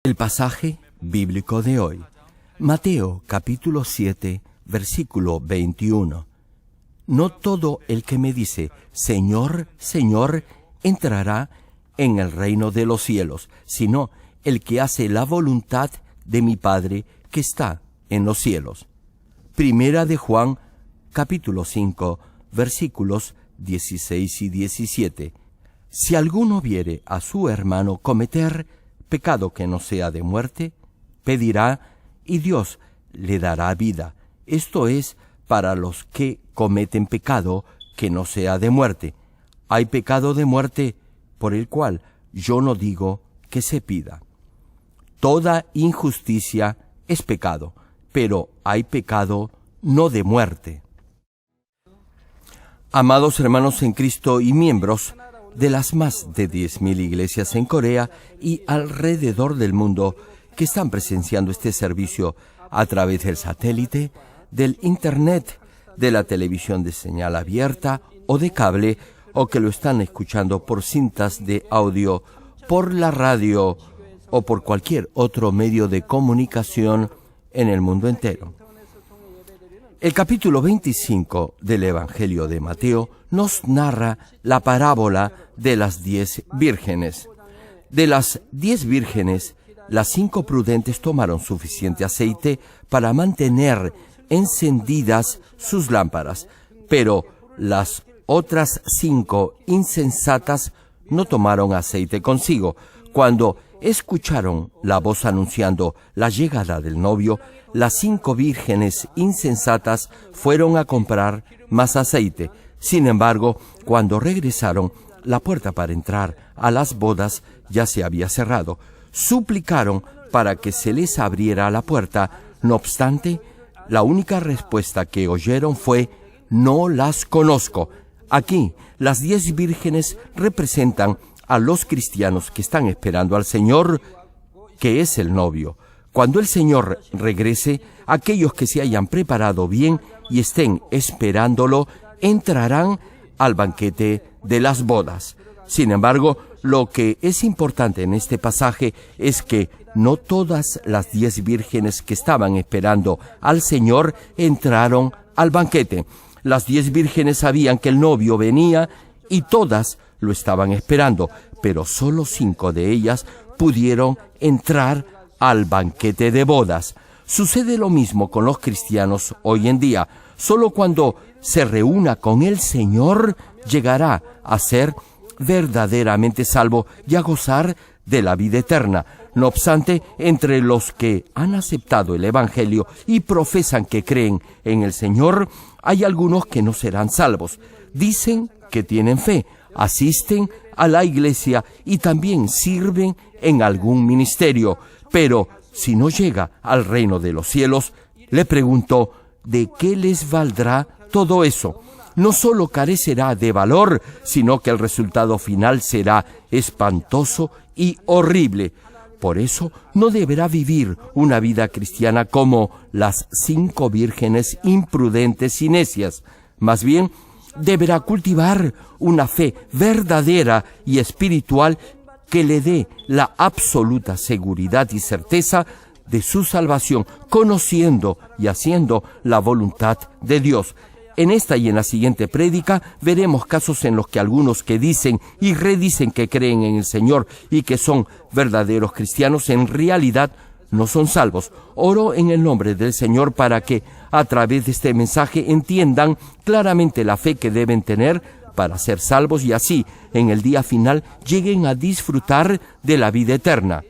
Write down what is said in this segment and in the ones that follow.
El pasaje bíblico de hoy, Mateo capítulo 7, versículo 21. No todo el que me dice, Señor, Señor, entrará en el reino de los cielos, sino el que hace la voluntad de mi Padre que está en los cielos. Primera de Juan, capítulo 5, versículos 16 y 17. Si alguno viere a su hermano cometer pecado que no sea de muerte, pedirá y Dios le dará vida. Esto es para los que cometen pecado que no sea de muerte. Hay pecado de muerte por el cual yo no digo que se pida. Toda injusticia es pecado, pero hay pecado no de muerte. Amados hermanos en Cristo y miembros de las más de 10.000 iglesias en Corea y alrededor del mundo que están presenciando este servicio a través del satélite, del Internet, de la televisión de señal abierta o de cable, o que lo están escuchando por cintas de audio, por la radio o por cualquier otro medio de comunicación en el mundo entero. El capítulo 25 del Evangelio de Mateo nos narra la parábola de las 10 vírgenes. De las 10 vírgenes, las 5 prudentes tomaron suficiente aceite para mantener encendidas sus lámparas, pero las otras 5 insensatas no tomaron aceite consigo. Cuando escucharon la voz anunciando la llegada del novio, las 5 vírgenes insensatas fueron a comprar más aceite. Sin embargo, cuando regresaron, la puerta para entrar a las bodas ya se había cerrado. Suplicaron para que se les abriera la puerta. No obstante, la única respuesta que oyeron fue: no las conozco. Aquí, las 10 vírgenes representan a los cristianos que están esperando al Señor, que es el novio. Cuando el Señor regrese, aquellos que se hayan preparado bien y estén esperándolo, entrarán al banquete de las bodas. Sin embargo, lo que es importante en este pasaje es que no todas las 10 vírgenes que estaban esperando al Señor entraron al banquete. Las 10 vírgenes sabían que el novio venía y todas lo estaban esperando, pero solo 5 de ellas pudieron entrar al banquete de bodas. Sucede lo mismo con los cristianos hoy en día. Solo cuando se reúna con el Señor llegará a ser verdaderamente salvo y a gozar de la vida eterna. No obstante, entre los que han aceptado el Evangelio y profesan que creen en el Señor, hay algunos que no serán salvos. Dicen que tienen fe, asisten a la iglesia y también sirven en algún ministerio, pero si no llega al reino de los cielos, le pregunto, ¿de qué les valdrá todo eso? No solo carecerá de valor, sino que el resultado final será espantoso y horrible. Por eso no deberá vivir una vida cristiana como las 5 vírgenes imprudentes y necias. Más bien, deberá cultivar una fe verdadera y espiritual que le dé la absoluta seguridad y certeza de su salvación, conociendo y haciendo la voluntad de Dios. En esta y en la siguiente prédica veremos casos en los que algunos que dicen y redicen que creen en el Señor y que son verdaderos cristianos, en realidad no son salvos. Oro en el nombre del Señor para que a través de este mensaje entiendan claramente la fe que deben tener para ser salvos y así, en el día final, lleguen a disfrutar de la vida eterna.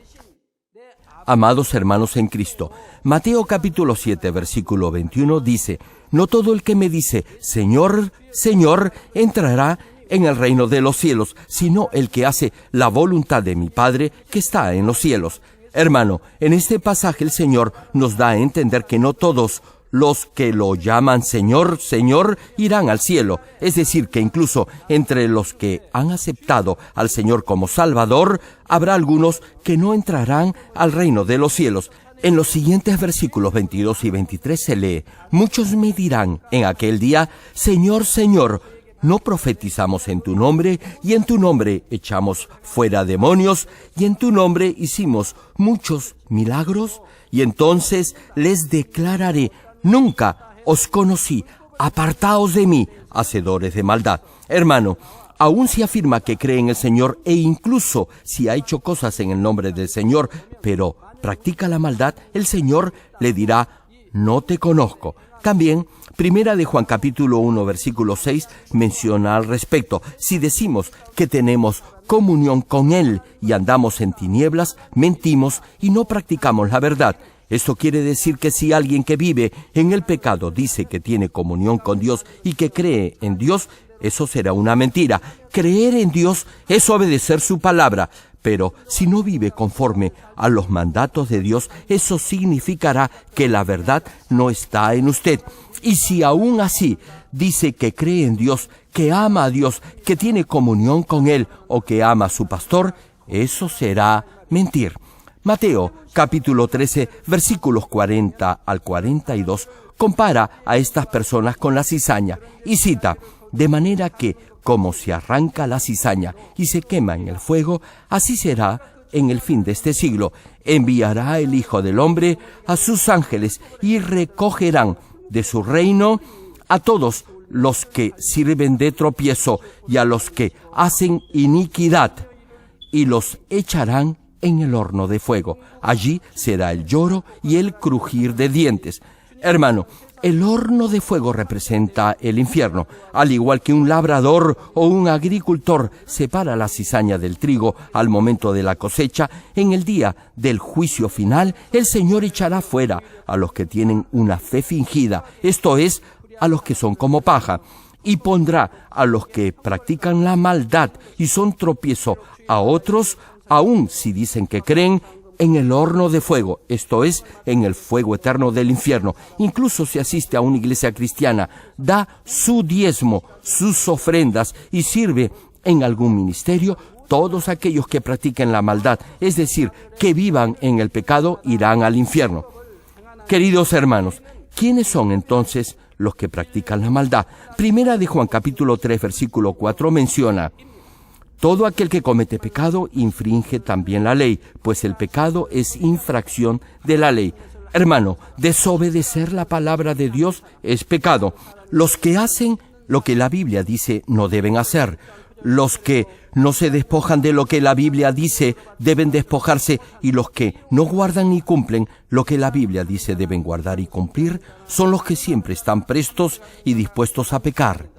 Amados hermanos en Cristo, Mateo capítulo 7, versículo 21 dice: no todo el que me dice, Señor, Señor, entrará en el reino de los cielos, sino el que hace la voluntad de mi Padre que está en los cielos. Hermano, en este pasaje el Señor nos da a entender que no todos los que lo llaman Señor, Señor, irán al cielo. Es decir, que incluso entre los que han aceptado al Señor como Salvador, habrá algunos que no entrarán al reino de los cielos. En los siguientes versículos 22 y 23 se lee: muchos me dirán en aquel día, Señor, Señor, ¿no profetizamos en tu nombre, y en tu nombre echamos fuera demonios, y en tu nombre hicimos muchos milagros? Y entonces les declararé: nunca os conocí, apartaos de mí, hacedores de maldad. Hermano, aún si afirma que cree en el Señor, e incluso si ha hecho cosas en el nombre del Señor, pero practica la maldad, el Señor le dirá: no te conozco. También, Primera de Juan capítulo 1, versículo 6, menciona al respecto: si decimos que tenemos comunión con Él y andamos en tinieblas, mentimos y no practicamos la verdad. Esto quiere decir que si alguien que vive en el pecado dice que tiene comunión con Dios y que cree en Dios, eso será una mentira. Creer en Dios es obedecer su palabra, pero si no vive conforme a los mandatos de Dios, eso significará que la verdad no está en usted. Y si aún así dice que cree en Dios, que ama a Dios, que tiene comunión con Él o que ama a su pastor, eso será mentir. Mateo capítulo 13, versículos 40 al 42, compara a estas personas con la cizaña y cita: de manera que, como se arranca la cizaña y se quema en el fuego, así será en el fin de este siglo. Enviará el Hijo del Hombre a sus ángeles y recogerán de su reino a todos los que sirven de tropiezo y a los que hacen iniquidad, y los echarán en el horno de fuego. Allí será el lloro y el crujir de dientes. Hermano, el horno de fuego representa el infierno. Al igual que un labrador o un agricultor separa la cizaña del trigo al momento de la cosecha, en el día del juicio final, el Señor echará fuera a los que tienen una fe fingida, esto es, a los que son como paja, y pondrá a los que practican la maldad y son tropiezo a otros, aun si dicen que creen, en el horno de fuego, esto es, en el fuego eterno del infierno. Incluso si asiste a una iglesia cristiana, da su diezmo, sus ofrendas y sirve en algún ministerio, todos aquellos que practiquen la maldad, es decir, que vivan en el pecado, irán al infierno. Queridos hermanos, ¿quiénes son entonces los que practican la maldad? Primera de Juan capítulo 3, versículo 4 menciona: todo aquel que comete pecado infringe también la ley, pues el pecado es infracción de la ley. Hermano, desobedecer la palabra de Dios es pecado. Los que hacen lo que la Biblia dice no deben hacer. Los que no se despojan de lo que la Biblia dice deben despojarse, y los que no guardan ni cumplen lo que la Biblia dice deben guardar y cumplir son los que siempre están prestos y dispuestos a pecar.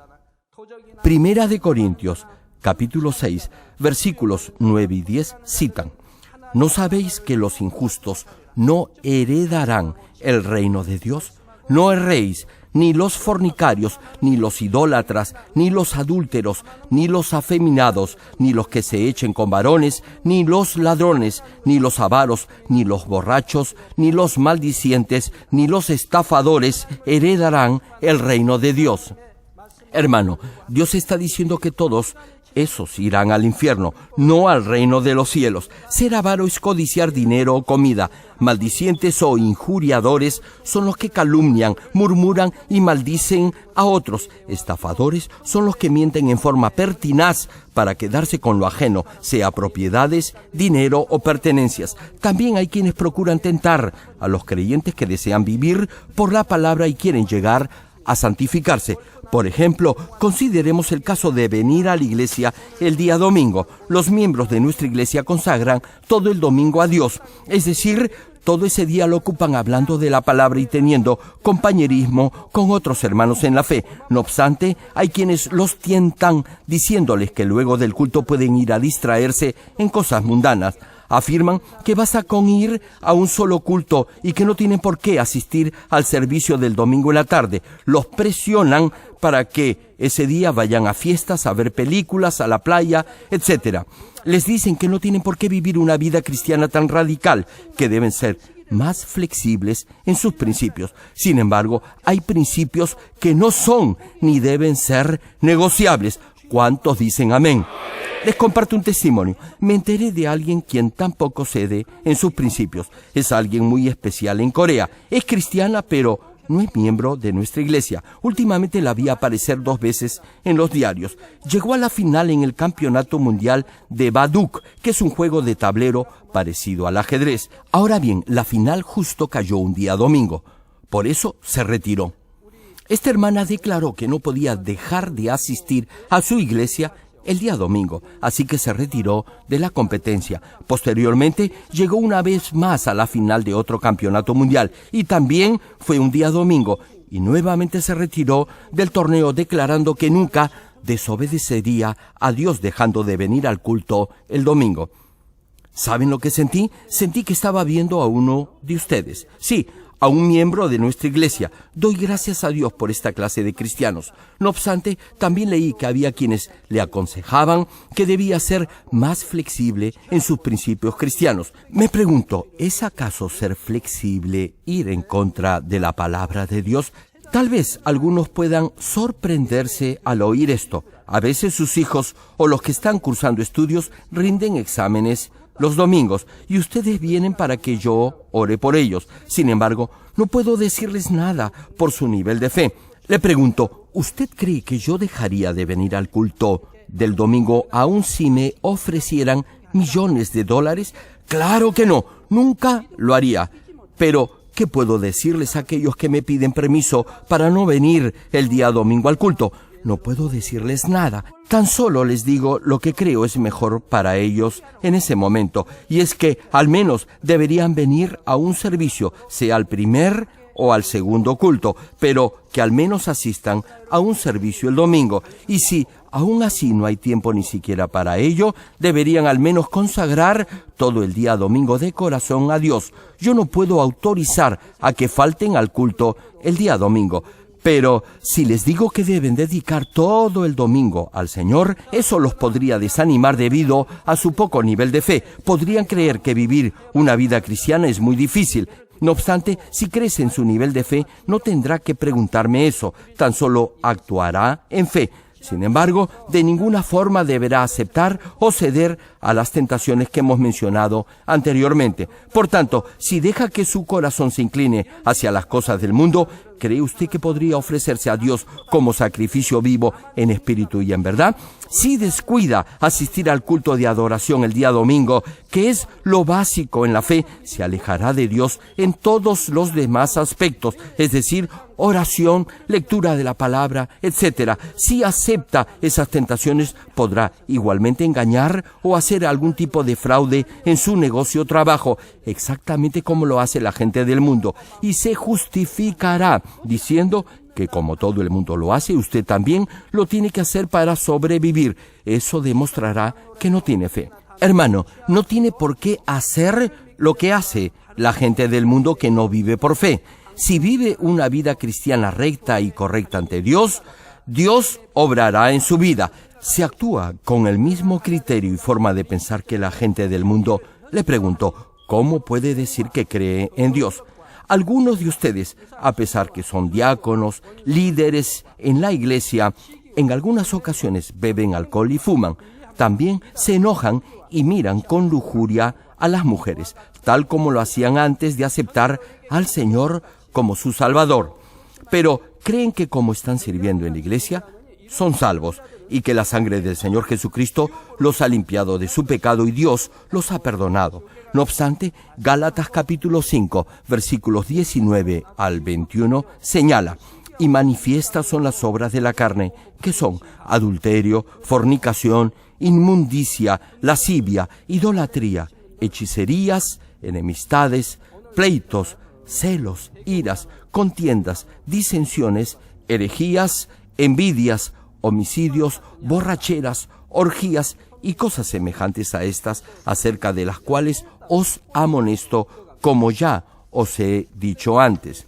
Primera de Corintios capítulo 6, versículos 9 y 10 citan: ¿no sabéis que los injustos no heredarán el reino de Dios? No erréis, ni los fornicarios, ni los idólatras, ni los adúlteros, ni los afeminados, ni los que se echen con varones, ni los ladrones, ni los avaros, ni los borrachos, ni los maldicientes, ni los estafadores heredarán el reino de Dios. Hermano, Dios está diciendo que todos esos irán al infierno, no al reino de los cielos. Ser avaro es codiciar dinero o comida. Maldicientes o injuriadores son los que calumnian, murmuran y maldicen a otros. Estafadores son los que mienten en forma pertinaz para quedarse con lo ajeno, sea propiedades, dinero o pertenencias. También hay quienes procuran tentar a los creyentes que desean vivir por la palabra y quieren llegar a santificarse. Por ejemplo, consideremos el caso de venir a la iglesia el día domingo. Los miembros de nuestra iglesia consagran todo el domingo a Dios, es decir, todo ese día lo ocupan hablando de la palabra y teniendo compañerismo con otros hermanos en la fe. No obstante, hay quienes los tientan diciéndoles que luego del culto pueden ir a distraerse en cosas mundanas. Afirman que basta con ir a un solo culto y que no tienen por qué asistir al servicio del domingo en la tarde. Los presionan para que ese día vayan a fiestas, a ver películas, a la playa, etc. Les dicen que no tienen por qué vivir una vida cristiana tan radical, que deben ser más flexibles en sus principios. Sin embargo, hay principios que no son ni deben ser negociables. ¿Cuántos dicen amén? Les comparto un testimonio. Me enteré de alguien quien tampoco cede en sus principios. Es alguien muy especial en Corea. Es cristiana, pero no es miembro de nuestra iglesia. Últimamente la vi aparecer 2 veces en los diarios. Llegó a la final en el Campeonato Mundial de Baduk, que es un juego de tablero parecido al ajedrez. Ahora bien, la final justo cayó un día domingo. Por eso se retiró. Esta hermana declaró que no podía dejar de asistir a su iglesia el día domingo, así que se retiró de la competencia. Posteriormente, llegó una vez más a la final de otro campeonato mundial, y también fue un día domingo, y nuevamente se retiró del torneo declarando que nunca desobedecería a Dios dejando de venir al culto el domingo. ¿Saben lo que sentí? Sentí que estaba viendo a uno de ustedes. Sí, a un miembro de nuestra iglesia. Doy gracias a Dios por esta clase de cristianos. No obstante, también leí que había quienes le aconsejaban que debía ser más flexible en sus principios cristianos. Me pregunto, ¿es acaso ser flexible ir en contra de la palabra de Dios? Tal vez algunos puedan sorprenderse al oír esto. A veces sus hijos o los que están cursando estudios rinden exámenes los domingos, y ustedes vienen para que yo ore por ellos. Sin embargo, no puedo decirles nada por su nivel de fe. Le pregunto, ¿usted cree que yo dejaría de venir al culto del domingo aun si me ofrecieran millones de dólares? Claro que no, nunca lo haría. Pero, ¿qué puedo decirles a aquellos que me piden permiso para no venir el día domingo al culto? No puedo decirles nada. Tan solo les digo lo que creo es mejor para ellos en ese momento, y es que al menos deberían venir a un servicio, sea al primer o al segundo culto, pero que al menos asistan a un servicio el domingo. Y si aún así no hay tiempo ni siquiera para ello, deberían al menos consagrar todo el día domingo de corazón a Dios. Yo no puedo autorizar a que falten al culto el día domingo. Pero si les digo que deben dedicar todo el domingo al Señor, eso los podría desanimar debido a su poco nivel de fe. Podrían creer que vivir una vida cristiana es muy difícil. No obstante, si crece en su nivel de fe, no tendrá que preguntarme eso, tan solo actuará en fe. Sin embargo, de ninguna forma deberá aceptar o ceder a las tentaciones que hemos mencionado anteriormente. Por tanto, si deja que su corazón se incline hacia las cosas del mundo, ¿cree usted que podría ofrecerse a Dios como sacrificio vivo en espíritu y en verdad? Si descuida asistir al culto de adoración el día domingo, que es lo básico en la fe, se alejará de Dios en todos los demás aspectos, es decir, oración, lectura de la palabra, etc. Si acepta esas tentaciones, podrá igualmente engañar o hacer algún tipo de fraude en su negocio o trabajo, exactamente como lo hace la gente del mundo, y se justificará diciendo que como todo el mundo lo hace, usted también lo tiene que hacer para sobrevivir. Eso demostrará que no tiene fe. Hermano, no tiene por qué hacer lo que hace la gente del mundo que no vive por fe. Si vive una vida cristiana recta y correcta ante Dios, Dios obrará en su vida. Si actúa con el mismo criterio y forma de pensar que la gente del mundo, le pregunto, ¿cómo puede decir que cree en Dios? Algunos de ustedes, a pesar que son diáconos, líderes en la iglesia, en algunas ocasiones beben alcohol y fuman. También se enojan y miran con lujuria a las mujeres, tal como lo hacían antes de aceptar al Señor como su Salvador. Pero creen que como están sirviendo en la iglesia, son salvos y que la sangre del Señor Jesucristo los ha limpiado de su pecado y Dios los ha perdonado. No obstante, Gálatas capítulo 5, versículos 19 al 21, señala: y manifiestas son las obras de la carne, que son adulterio, fornicación, inmundicia, lascivia, idolatría, hechicerías, enemistades, pleitos, celos, iras, contiendas, disensiones, herejías, envidias, homicidios, borracheras, orgías y cosas semejantes a estas, acerca de las cuales os amonesto, como ya os he dicho antes.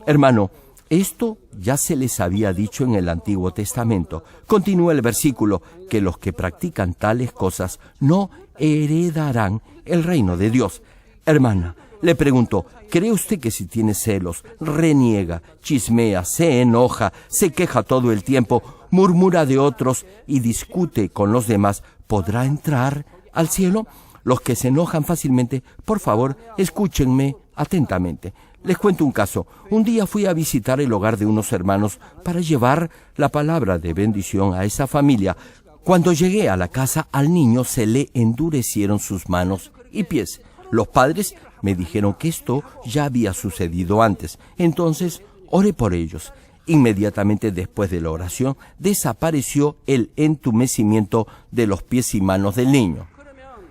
Hermano, esto ya se les había dicho en el Antiguo Testamento. Continúa el versículo, que los que practican tales cosas no heredarán el reino de Dios. Hermana, le pregunto, ¿cree usted que si tiene celos, reniega, chismea, se enoja, se queja todo el tiempo, murmura de otros y discute con los demás, podrá entrar al cielo? Los que se enojan fácilmente, por favor, escúchenme atentamente. Les cuento un caso. Un día fui a visitar el hogar de unos hermanos para llevar la palabra de bendición a esa familia. Cuando llegué a la casa, al niño se le endurecieron sus manos y pies. Los padres me dijeron que esto ya había sucedido antes. Entonces, oré por ellos. Inmediatamente después de la oración, desapareció el entumecimiento de los pies y manos del niño.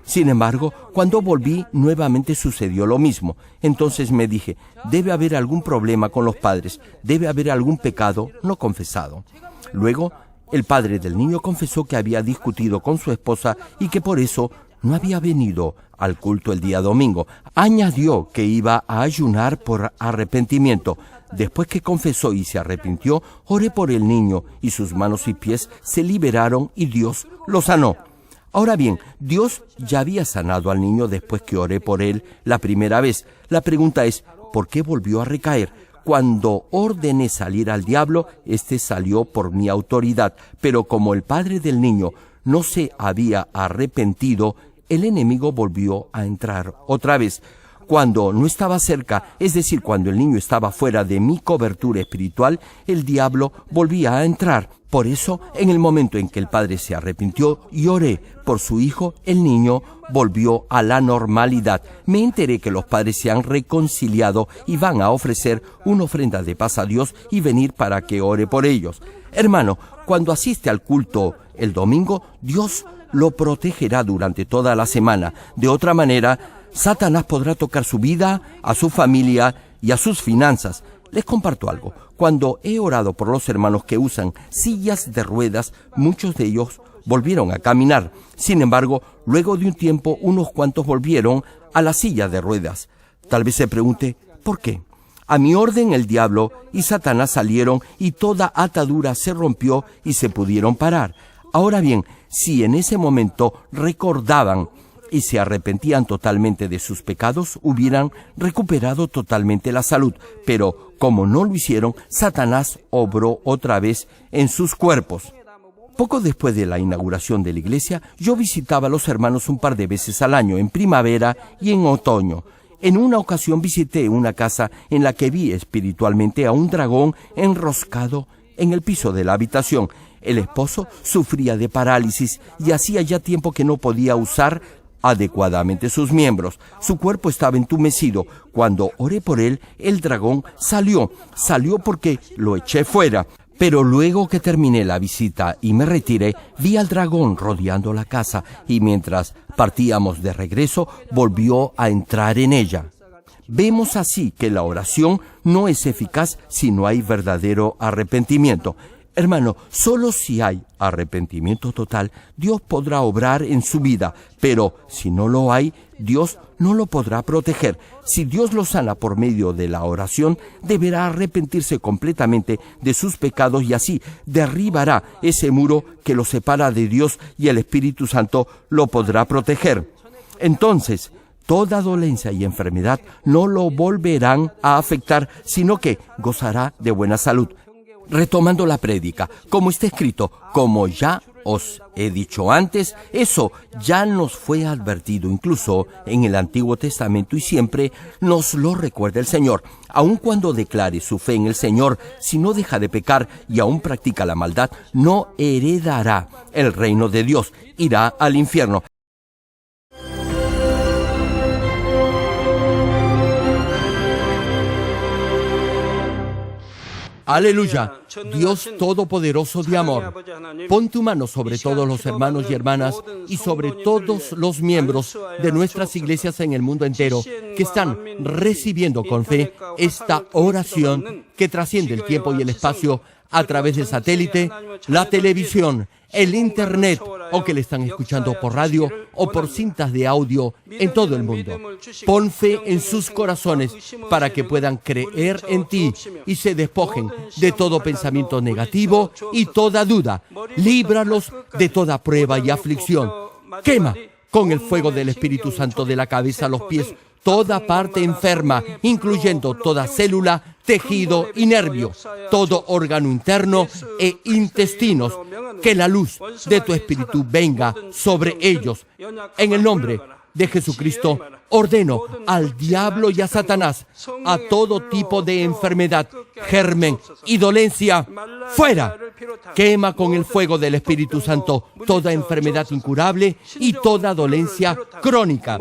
Sin embargo, cuando volví, nuevamente sucedió lo mismo. Entonces me dije, debe haber algún problema con los padres, debe haber algún pecado no confesado. Luego, el padre del niño confesó que había discutido con su esposa y que por eso no había venido al culto el día domingo. Añadió que iba a ayunar por arrepentimiento. Después que confesó y se arrepintió, oré por el niño y sus manos y pies se liberaron y Dios lo sanó. Ahora bien, Dios ya había sanado al niño después que oré por él la primera vez. La pregunta es, ¿por qué volvió a recaer? Cuando ordené salir al diablo, éste salió por mi autoridad, pero como el padre del niño no se había arrepentido, el enemigo volvió a entrar otra vez. Cuando no estaba cerca, es decir, cuando el niño estaba fuera de mi cobertura espiritual, el diablo volvía a entrar. Por eso, en el momento en que el padre se arrepintió y oré por su hijo, el niño volvió a la normalidad. Me enteré que los padres se han reconciliado y van a ofrecer una ofrenda de paz a Dios y venir para que ore por ellos. Hermano, cuando asiste al culto el domingo, Dios lo protegerá durante toda la semana. De otra manera, Satanás podrá tocar su vida, a su familia y a sus finanzas. Les comparto algo. Cuando he orado por los hermanos que usan sillas de ruedas, muchos de ellos volvieron a caminar. Sin embargo, luego de un tiempo, unos cuantos volvieron a la silla de ruedas. Tal vez se pregunte, ¿por qué? A mi orden el diablo y Satanás salieron y toda atadura se rompió y se pudieron parar. Ahora bien, si en ese momento recordaban y se arrepentían totalmente de sus pecados, hubieran recuperado totalmente la salud. Pero como no lo hicieron, Satanás obró otra vez en sus cuerpos. Poco después de la inauguración de la iglesia, yo visitaba a los hermanos un par de veces al año, en primavera y en otoño. En una ocasión visité una casa en la que vi espiritualmente a un dragón enroscado en el piso de la habitación. El esposo sufría de parálisis y hacía ya tiempo que no podía usar adecuadamente sus miembros. Su cuerpo estaba entumecido. Cuando oré por él, el dragón salió porque lo eché fuera. Pero luego que terminé la visita y me retiré, vi al dragón rodeando la casa y mientras partíamos de regreso, volvió a entrar en ella. Vemos así que la oración no es eficaz si no hay verdadero arrepentimiento. Hermano, solo si hay arrepentimiento total, Dios podrá obrar en su vida, pero si no lo hay, Dios no lo podrá proteger. Si Dios lo sana por medio de la oración, deberá arrepentirse completamente de sus pecados y así derribará ese muro que lo separa de Dios y el Espíritu Santo lo podrá proteger. Entonces, toda dolencia y enfermedad no lo volverán a afectar, sino que gozará de buena salud. Retomando la prédica, como está escrito, como ya os he dicho antes, eso ya nos fue advertido incluso en el Antiguo Testamento y siempre nos lo recuerda el Señor. Aun cuando declare su fe en el Señor, si no deja de pecar y aún practica la maldad, no heredará el reino de Dios, irá al infierno. Aleluya, Dios Todopoderoso de amor, pon tu mano sobre todos los hermanos y hermanas y sobre todos los miembros de nuestras iglesias en el mundo entero que están recibiendo con fe esta oración que trasciende el tiempo y el espacio a través del satélite, la televisión, el internet o que le están escuchando por radio o por cintas de audio en todo el mundo. Pon fe en sus corazones para que puedan creer en ti y se despojen de todo pensamiento negativo y toda duda. Líbralos de toda prueba y aflicción. Quema con el fuego del Espíritu Santo de la cabeza a los pies toda parte enferma, incluyendo toda célula, tejido y nervio, todo órgano interno e intestinos. Que la luz de tu Espíritu venga sobre ellos. En el nombre de Jesucristo, ordeno al diablo y a Satanás, a todo tipo de enfermedad, germen y dolencia, fuera. Quema con el fuego del Espíritu Santo toda enfermedad incurable y toda dolencia crónica.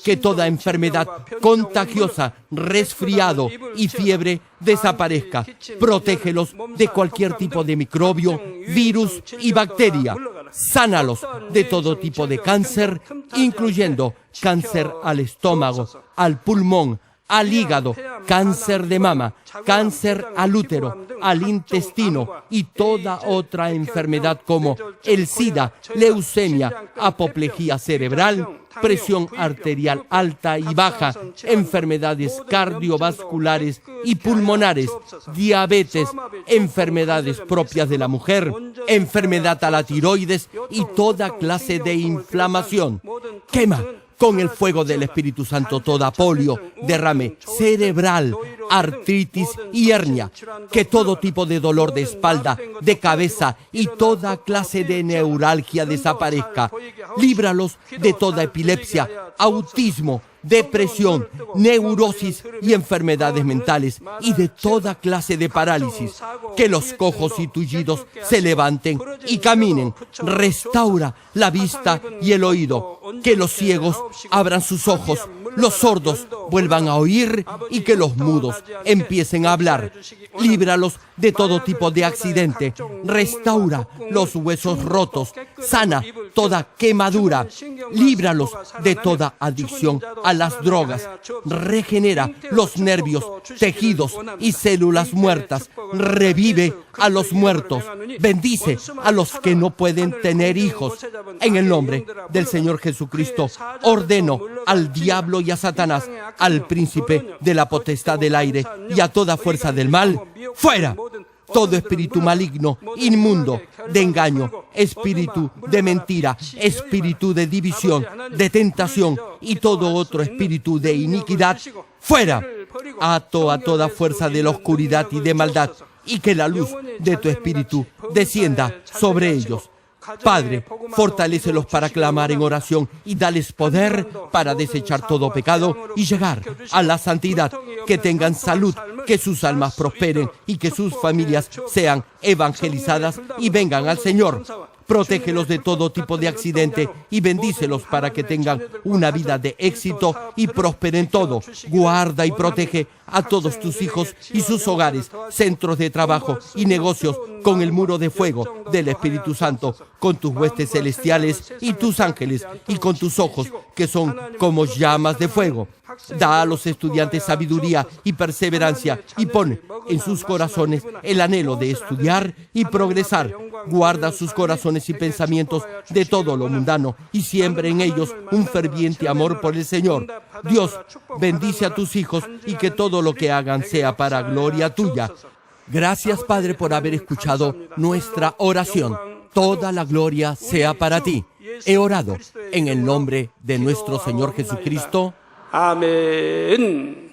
Que toda enfermedad contagiosa, resfriado y fiebre desaparezca. Protégelos de cualquier tipo de microbio, virus y bacteria. Sánalos de todo tipo de cáncer, incluyendo cáncer al estómago, al pulmón, al hígado, cáncer de mama, cáncer al útero, al intestino y toda otra enfermedad como el SIDA, leucemia, apoplejía cerebral, presión arterial alta y baja, enfermedades cardiovasculares y pulmonares, diabetes, enfermedades propias de la mujer, enfermedad a la tiroides y toda clase de inflamación. Quema con el fuego del Espíritu Santo toda polio, derrame cerebral, artritis y hernia. Que todo tipo de dolor de espalda, de cabeza y toda clase de neuralgia desaparezca. Líbralos de toda epilepsia, autismo, depresión, neurosis y enfermedades mentales y de toda clase de parálisis. Que los cojos y tullidos se levanten y caminen. Restaura la vista y el oído. Que los ciegos abran sus ojos, los sordos vuelvan a oír y que los mudos empiecen a hablar. Líbralos de todo tipo de accidente. Restaura los huesos rotos. Sana toda quemadura. Líbralos de toda adicción a las drogas. Regenera los nervios, tejidos y células muertas. Revive a los muertos. Bendice a los que no pueden tener hijos. En el nombre del Señor Jesucristo, ordeno al diablo y a Satanás, al príncipe de la potestad del aire y a toda fuerza del mal, fuera. Todo espíritu maligno, inmundo, de engaño, espíritu de mentira, espíritu de división, de tentación y todo otro espíritu de iniquidad, fuera. Ato a toda fuerza de la oscuridad y de maldad, y que la luz de tu espíritu descienda sobre ellos. Padre, fortalécelos para clamar en oración y dales poder para desechar todo pecado y llegar a la santidad. Que tengan salud, que sus almas prosperen y que sus familias sean evangelizadas y vengan al Señor. Protégelos de todo tipo de accidente y bendícelos para que tengan una vida de éxito y prosperen todo. Guarda y protege a todos tus hijos y sus hogares, centros de trabajo y negocios con el muro de fuego del Espíritu Santo, con tus huestes celestiales y tus ángeles y con tus ojos que son como llamas de fuego. Da a los estudiantes sabiduría y perseverancia y pone en sus corazones el anhelo de estudiar y progresar. Guarda sus corazones y pensamientos de todo lo mundano y siembra en ellos un ferviente amor por el Señor. Dios, bendice a tus hijos y que todo lo que hagan sea para gloria tuya. Gracias, Padre, por haber escuchado nuestra oración. Toda la gloria sea para ti. He orado en el nombre de nuestro Señor Jesucristo. 아멘.